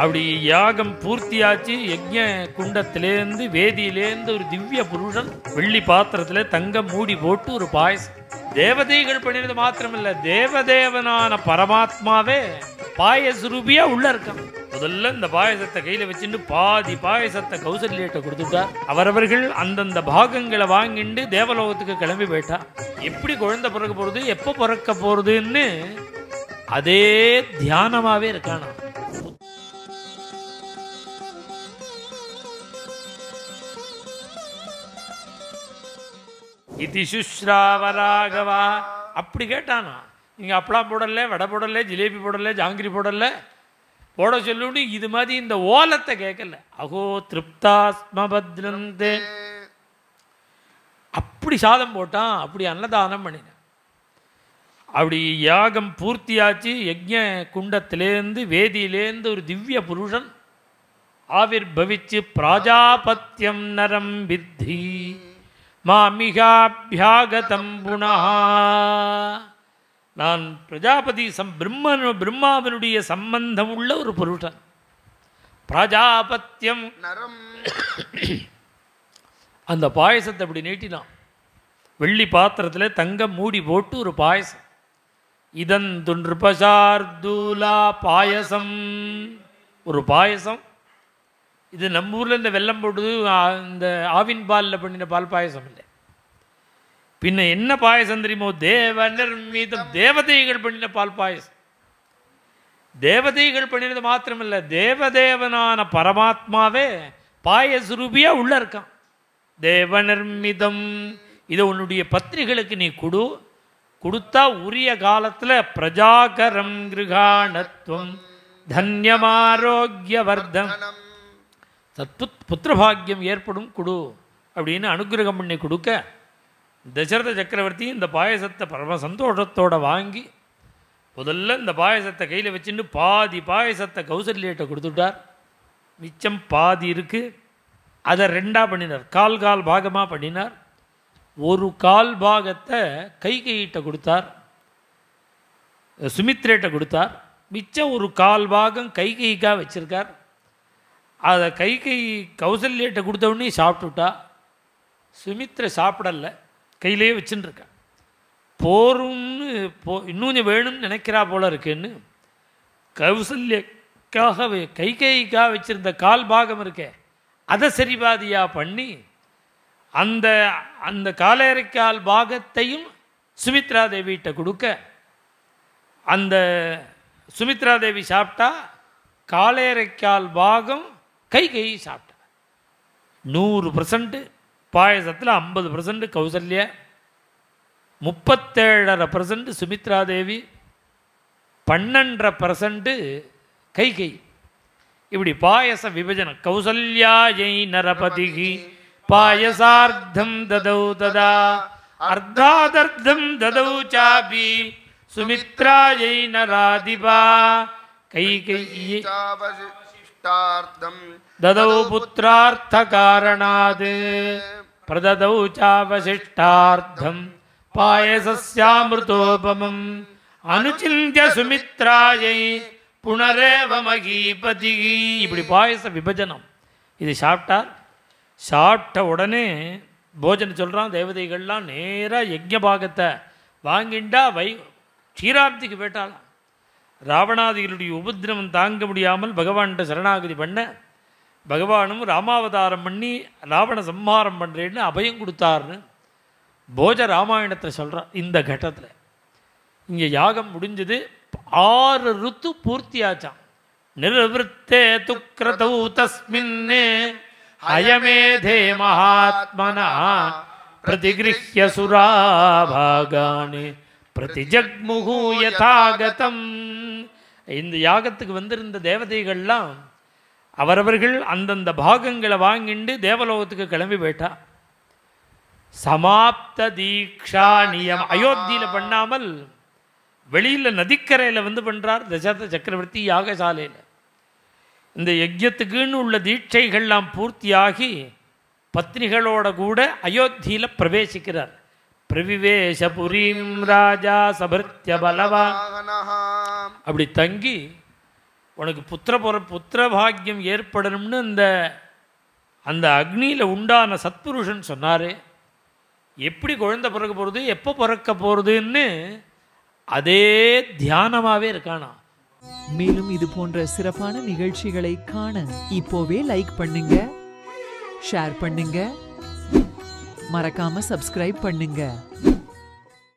அப்படி யாகம் பூர்த்தியாச்சு. யஜ்ஞ குண்டத்திலேருந்து வேதியிலேருந்து ஒரு திவ்ய புருஷன் வெள்ளி பாத்திரத்துல தங்க மூடி போட்டு ஒரு பாயசம். தேவதைகள் பண்ணினது மாத்திரமில்ல, தேவதேவனான பரமாத்மாவே பாயசரூபியா உள்ள இருக்கான். முதல்ல இந்த பாயசத்தை கையில வச்சுட்டு பாதி பாயசத்தை கௌசல்யிட்ட கொடுத்துட்டார். அவரவர்கள் அந்தந்த பாகங்களை வாங்கிட்டு தேவலோகத்துக்கு கிளம்பி போயிட்டா. எப்படி குழந்தை பிறக்க போறது, எப்ப பிறக்க போறதுன்னு அதே தியானமாவே இருக்கானா. இதி சுஷ்ராவராகவா அப்படி கேட்டானா. நீங்க அப்பளம் போடல, வடை போடல, ஜிலேபி போடல, ஜாங்கிரி போடல, போட சொல்லுன்னு இது மாதிரி இந்த ஓலத்தை கேட்கல. அகோ திருப்தாஸ்மபத்ரந்தே அப்படி சாதம் போட்டான், அப்படி அன்னதானம் பண்ணினான். அப்படி யாகம் பூர்த்தியாச்சு. யஜ்ஞ குண்டத்திலேருந்து வேதியிலேருந்து ஒரு திவ்ய புருஷன் ஆவிர்பவிச்சு பிராஜாபத்தியம் நரம் வித்தி மாமிகாபியாகதம் புனஹ. நான் பிரஜாபதி பிரம்மாவனுடைய சம்பந்தம் உள்ள ஒரு புருஷன். பிரஜாபத்தியம் நரம். அந்த பாயசத்தை அப்படி நீட்டினான். வெள்ளி பாத்திரத்தில் தங்க மூடி போட்டு ஒரு பாயசம். இதன் துன்றுபசார்தூலா பாயசம், ஒரு பாயசம். இது நம்ம ஊரில் இந்த வெல்லம் போடுது, இந்த ஆவின் பாலில் பண்ணின பால் பாயசம் இல்லை. பின்ன என்ன பாயசம் தெரியுமோ, தேவ நிர்மிதம், தேவதைகள் பண்ணின பால் பாயசம். தேவதைகள் பண்ணினது மாத்திரமில்ல, தேவதேவனான பரமாத்மாவே பாயசரூபியா உள்ள இருக்கான். தேவ நிர்மிதம். இதை உன்னுடைய பத்னிகளுக்கு நீ கொடுத்தா உரிய காலத்தில் பிரஜாகரம் கிருகாணத்துவம் தன்யமாரோக்கியவர்தம் புத்திரபாகியம் ஏற்படும் கொடு அப்படின்னு அனுகிரகம் பண்ணி கொடுக்க, தசரத சக்கரவர்த்தி இந்த பாயசத்தை பரம சந்தோஷத்தோடு வாங்கி முதல்ல இந்த பாயசத்தை கையில் வச்சுட்டு பாதி பாயசத்தை கௌசல்யிட்ட கொடுத்துட்டார். மிச்சம் பாதி இருக்குது, அதை ரெண்டாக பண்ணினார், கால் பாகமாக பண்ணினார். ஒரு கால் பாகத்தை கைகிட்ட கொடுத்தார், சுமித்ரேட்ட கொடுத்தார். மிச்சம் ஒரு கால் பாகம் கைகைக்காக வச்சிருக்கார். அதை கௌசல்யிட்ட கொடுத்த உடனே சாப்பிட்டுட்டா. சுமித்ரை சாப்பிடலை, கையிலே வச்சுட்டுருக்கா. போரும்னு இன்னும் வேணும்னு நினைக்கிறா போல இருக்குன்னு கௌசல்யக்காக கைகைக்காக வச்சிருந்த கால் பாகம் இருக்கே அதை சரிபாதியாக பண்ணி அந்த அந்த காலேரைக்கால் பாகத்தையும் சுமித்ரா தேவிகிட்ட கொடுக்க, அந்த சுமித்ரா தேவி சாப்பிட்டா. காலேரைக்கால் பாகம் கைகை சாப்பிட்டா. 100% பாயசத்தில் 50% கௌசல்யா, 37.5% சுமித்ரா தேவி, 12.5% கைகை. இப்படி பாயச விபஜனம். கௌசல்யாயை நரபதிகி பாயசார்த்தம் ததௌ ததா அர்த்தாதர்த்தம் ததௌ சாபி சுமித்ராயை நராதிபா கைகையை ததௌ புத்திரார்த்த காரணாத் பிரததௌ சாவசிஷ்டார்த்தம் பாயசஸ்யாமிருதோபமம் அனுசிந்திய சுமித்ராயை புனரேவ மகீபதி. இப்படி பாயச விபஜனம். இது சாப்பிட்ட உடனே போஜனம் சொல்கிறான். தேவதைகள்லாம் நேராக யஜ்ஞ பாகத்தை வாங்கிண்டா க்ஷீராப்திக்கு போயிட்டாலாம். ராவணாதிகளுடைய உபதிரவம் தாங்க முடியாமல் பகவான்கிட்ட சரணாகதி பண்ண, பகவானும் ராமாவதாரம் பண்ணி ராவண சம்ஹாரம் பண்ணுறேன்னு அபயம் கொடுத்தாருன்னு போஜ ராமாயணத்தை சொல்கிறான். இந்த கட்டத்தில் இங்கே யாகம் முடிஞ்சது. 6 ருத்து பூர்த்தியாச்சான். நிர்வத்தே துக்ரதௌ தஸ்மின்னே அயமேதே மகாத்மனா பிரதிகிருஹ்ய சுராபாகானே பிரதிஜக்முஹு யதாகதம். இந்த யாகத்துக்கு வந்திருந்த தேவதைகள்லாம் அவரவர்கள் அந்தந்த பாகங்களை வாங்கிண்டு தேவலோகத்துக்கு கிளம்பி போயிட்டா. சமாப்த தீக்ஷா நியம் அயோத்தியில் பண்ணாமல் வெளியில் நதிக்கரையில் வந்து பண்ணுறார் தசரத சக்கரவர்த்தி யாகசாலையில். இந்த யஜ்யத்துக்குன்னு உள்ள தீட்சைகள்லாம் பூர்த்தியாகி பத்னிகளோட கூட அயோத்தியில் பிரவேசிக்கிறார். பிரவிவேஷபுரீம் ராஜா சபர்த்திய பலவா. அப்படி தங்கி உனக்கு புத்திர பாக்கியம் ஏற்படணும்னு அந்த அக்னியில் உண்டான சத்புருஷன் சொன்னார். எப்படி குழந்தை பிறக்க போகிறது, எப்போ பிறக்க போகிறதுன்னு அதே தியானமாகவே இருக்கானா. மேலும் இது போன்ற சிறப்பான நிகழ்ச்சிகளை காண இப்போவே லைக் பண்ணுங்க, ஷேர் பண்ணுங்க, மறக்காம சப்ஸ்கிரைப் பண்ணுங்க.